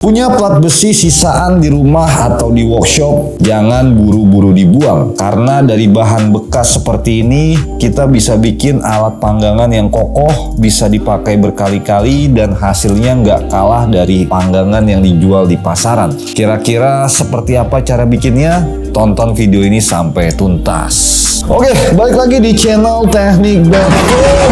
Punya plat besi sisaan di rumah atau di workshop, jangan buru-buru dibuang. Karena dari bahan bekas seperti ini, kita bisa bikin alat panggangan yang kokoh, bisa dipakai berkali-kali, dan hasilnya nggak kalah dari panggangan yang dijual di pasaran. Kira-kira seperti apa cara bikinnya? Tonton video ini sampai tuntas. Oke, balik lagi di channel Teknik.com.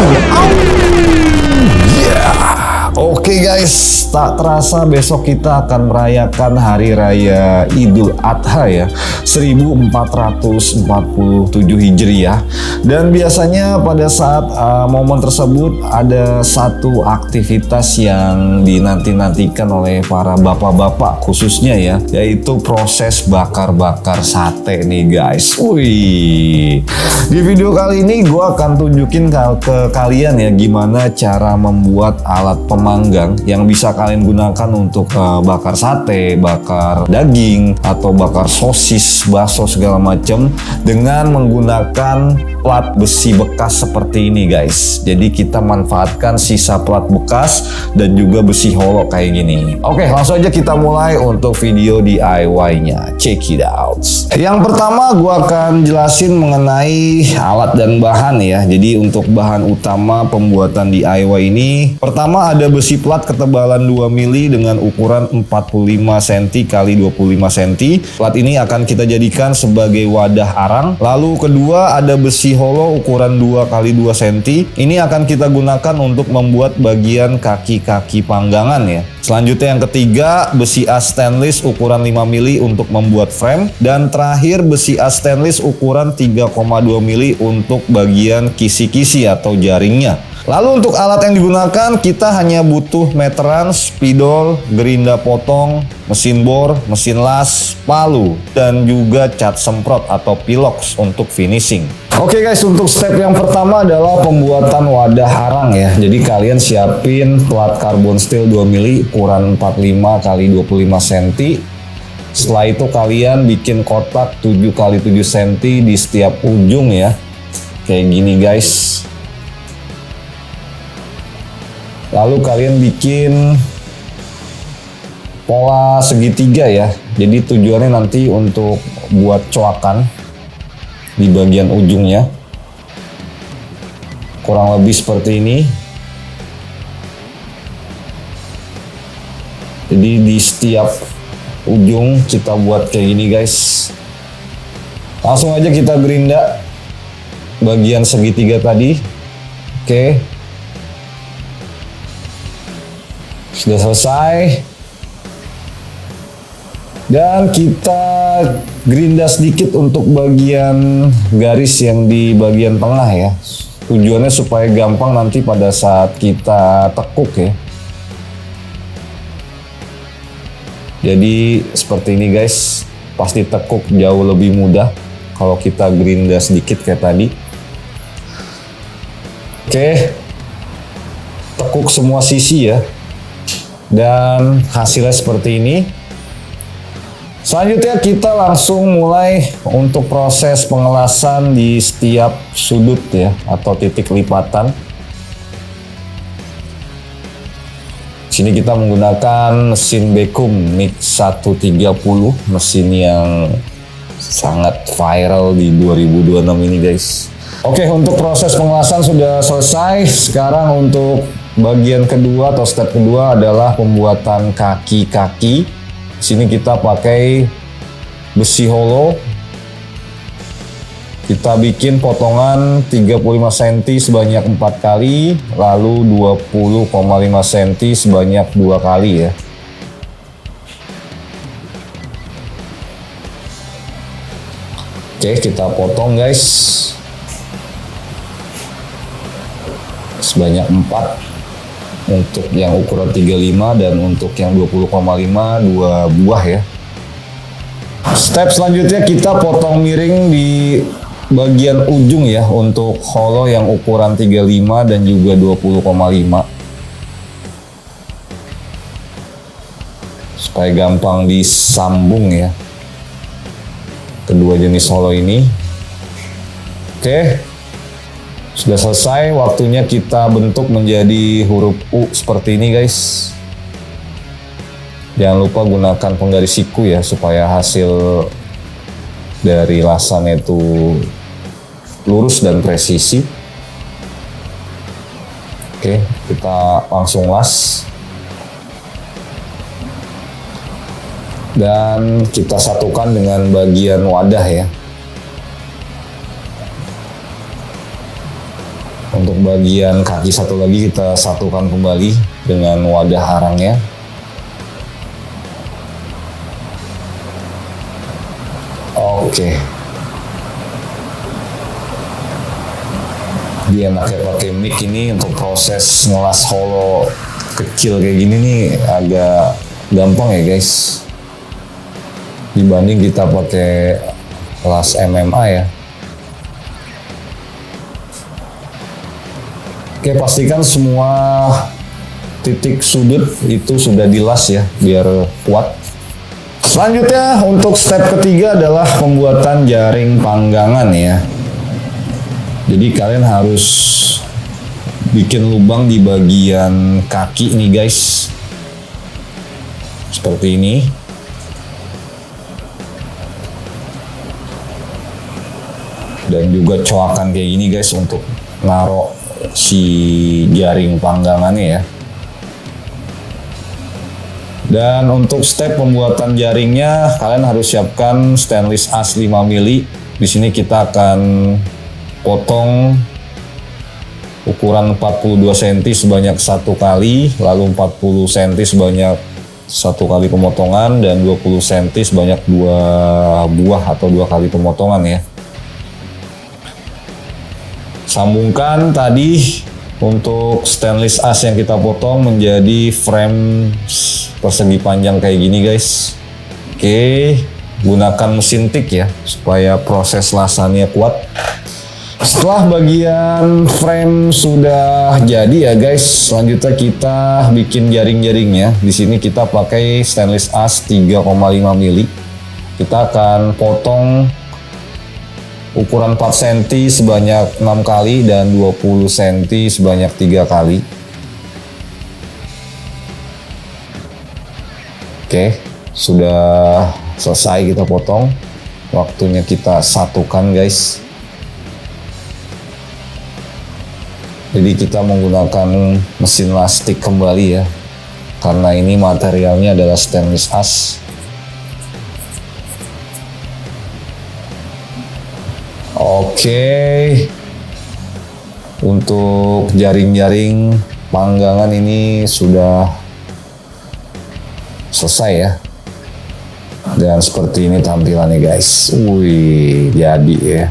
Oke guys, tak terasa besok kita akan merayakan Hari Raya Idul Adha ya, 1447 Hijriah. Dan biasanya pada saat momen tersebut ada satu aktivitas yang dinanti-nantikan oleh para bapak-bapak khususnya ya, yaitu proses bakar-bakar sate nih guys. Wih, di video kali ini gue akan tunjukin ke kalian ya gimana cara membuat alat pemanggang yang bisa kalian gunakan untuk bakar sate, bakar daging, atau bakar sosis, bakso segala macam dengan menggunakan plat besi bekas seperti ini guys. Jadi kita manfaatkan sisa plat bekas dan juga besi holo kayak gini. Oke, langsung aja kita mulai untuk video DIY-nya. Check it out. Yang pertama gua akan jelasin mengenai alat dan bahan ya. Jadi untuk bahan utama pembuatan DIY ini, pertama ada besi plat ketebalan 2 mili dengan ukuran 45 cm x 25 cm. Plat ini akan kita jadikan sebagai wadah arang. Lalu kedua ada besi holo ukuran 2 x 2 cm. Ini akan kita gunakan untuk membuat bagian kaki-kaki panggangan ya. Selanjutnya yang ketiga, besi as stainless ukuran 5 mili untuk membuat frame. Dan terakhir besi as stainless ukuran 3,2 mili untuk bagian kisi-kisi atau jaringnya. Lalu untuk alat yang digunakan, kita hanya butuh meteran, spidol, gerinda potong, mesin bor, mesin las, palu, dan juga cat semprot atau pilox untuk finishing. Oke guys, untuk step yang pertama adalah pembuatan wadah arang ya. Jadi kalian siapin plat karbon steel 2 mili ukuran 45 x 25 cm. Setelah itu kalian bikin kotak 7 x 7 cm di setiap ujung ya. Kayak gini guys. Lalu kalian bikin pola segitiga ya. Jadi tujuannya nanti untuk buat coakan di bagian ujungnya. Kurang lebih seperti ini. Jadi di setiap ujung kita buat kayak gini guys. Langsung aja kita gerinda bagian segitiga tadi. Oke. Sudah selesai. Dan kita gerinda sedikit untuk bagian garis yang di bagian tengah ya. Tujuannya supaya gampang nanti pada saat kita tekuk ya. Jadi seperti ini guys. Pasti tekuk jauh lebih mudah kalau kita gerinda sedikit kayak tadi. Oke. Tekuk semua sisi ya. Dan hasilnya seperti ini. Selanjutnya kita langsung mulai untuk proses pengelasan di setiap sudut ya, atau titik lipatan. Sini kita menggunakan mesin Bekum Mix 130, mesin yang sangat viral di 2026 ini guys. Oke, untuk proses pengelasan sudah selesai. Sekarang untuk bagian kedua atau step kedua adalah pembuatan kaki-kaki. Di sini kita pakai besi holo. Kita bikin potongan 35 cm sebanyak 4 kali, lalu 20,5 cm sebanyak 2 kali ya. Oke, kita potong guys. Sebanyak 4 untuk yang ukuran 35 dan untuk yang 20,5 2 buah ya. Step selanjutnya kita potong miring di bagian ujung ya untuk holo yang ukuran 35 dan juga 20,5 supaya gampang disambung ya kedua jenis holo ini. Oke. Sudah selesai, waktunya kita bentuk menjadi huruf U seperti ini guys. Jangan lupa gunakan penggaris siku ya, supaya hasil dari lasannya itu lurus dan presisi. Oke, kita langsung las. Dan kita satukan dengan bagian wadah ya. Untuk bagian kaki satu lagi kita satukan kembali dengan wadah harangnya. Oke. Dia enaknya pakai mic ini untuk proses ngelas holo kecil kayak gini nih agak gampang ya guys. Dibanding kita pakai las MMA ya. Oke, pastikan semua titik sudut itu sudah dilas ya, biar kuat. Selanjutnya untuk step ketiga adalah pembuatan jaring panggangan ya. Jadi kalian harus bikin lubang di bagian kaki nih guys. Seperti ini. Dan juga coakan kayak gini guys untuk naruh si jaring panggangannya ya. Dan untuk step pembuatan jaringnya kalian harus siapkan stainless as 5 mili. Di sini kita akan potong ukuran 42 cm sebanyak 1 kali, lalu 40 cm sebanyak 1 kali pemotongan, dan 20 cm sebanyak 2 buah atau 2 kali pemotongan ya. Sambungkan tadi untuk stainless as yang kita potong menjadi frame persegi panjang kayak gini guys. Oke, gunakan mesin tik ya supaya proses lasannya kuat. Setelah bagian frame sudah jadi ya guys, selanjutnya kita bikin jaring-jaringnya. Di sini kita pakai stainless as 3,5 mili. Kita akan potong ukuran 4 cm sebanyak 6 kali dan 20 cm sebanyak 3 kali. Oke, sudah selesai kita potong. Waktunya kita satukan guys. Jadi kita menggunakan mesin lastik kembali ya, karena ini materialnya adalah stainless as. Oke, untuk jaring-jaring panggangan ini sudah selesai ya. Dan seperti ini tampilannya guys. Wih, jadi ya.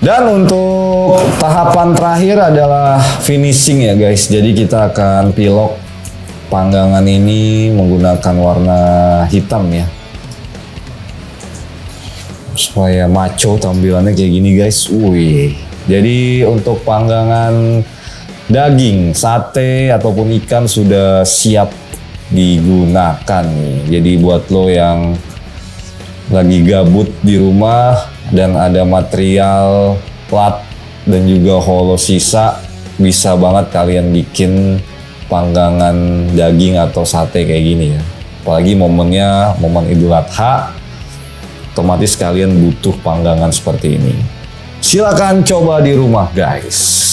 Dan untuk tahapan terakhir adalah finishing ya guys. Jadi kita akan pilok panggangan ini menggunakan warna hitam ya, supaya maco tampilannya kayak gini guys. Wih. Jadi untuk panggangan daging, sate ataupun ikan sudah siap digunakan nih. Jadi buat lo yang lagi gabut di rumah dan ada material plat dan juga holo sisa, bisa banget kalian bikin panggangan daging atau sate kayak gini ya. Apalagi momennya momen Idul Adha, otomatis kalian butuh panggangan seperti ini. Silakan coba di rumah guys.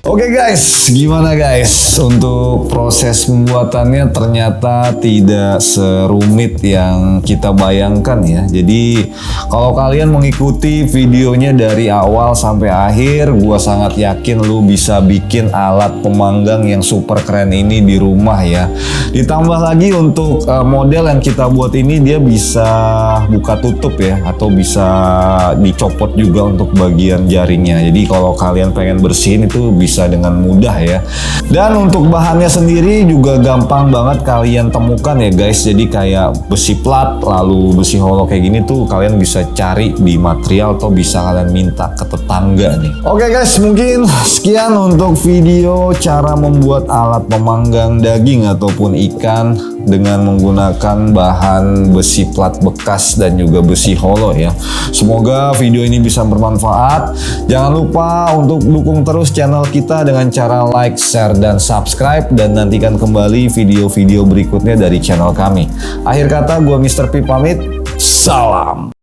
Oke guys, gimana guys untuk proses pembuatannya? Ternyata tidak serumit yang kita bayangkan ya. Jadi kalau kalian mengikuti videonya dari awal sampai akhir, gua sangat yakin lu bisa bikin alat pemanggang yang super keren ini di rumah ya. Ditambah lagi untuk model yang kita buat ini, dia bisa buka tutup ya, atau bisa dicopot juga untuk bagian jaringnya. Jadi kalau kalian pengen bersihin itu bisa dengan mudah ya. Dan untuk bahannya sendiri juga gampang banget kalian temukan ya guys. Jadi kayak besi plat lalu besi holo kayak gini tuh kalian bisa cari di material atau bisa kalian minta ke tetangga nih. Oke guys, mungkin sekian untuk video cara membuat alat pemanggang daging ataupun ikan dengan menggunakan bahan besi plat bekas dan juga besi holo ya. Semoga video ini bisa bermanfaat. Jangan lupa untuk dukung terus channel kita kita dengan cara like, share, dan subscribe. Dan nantikan kembali video-video berikutnya dari channel kami. Akhir kata, gue Mr. P pamit. Salam.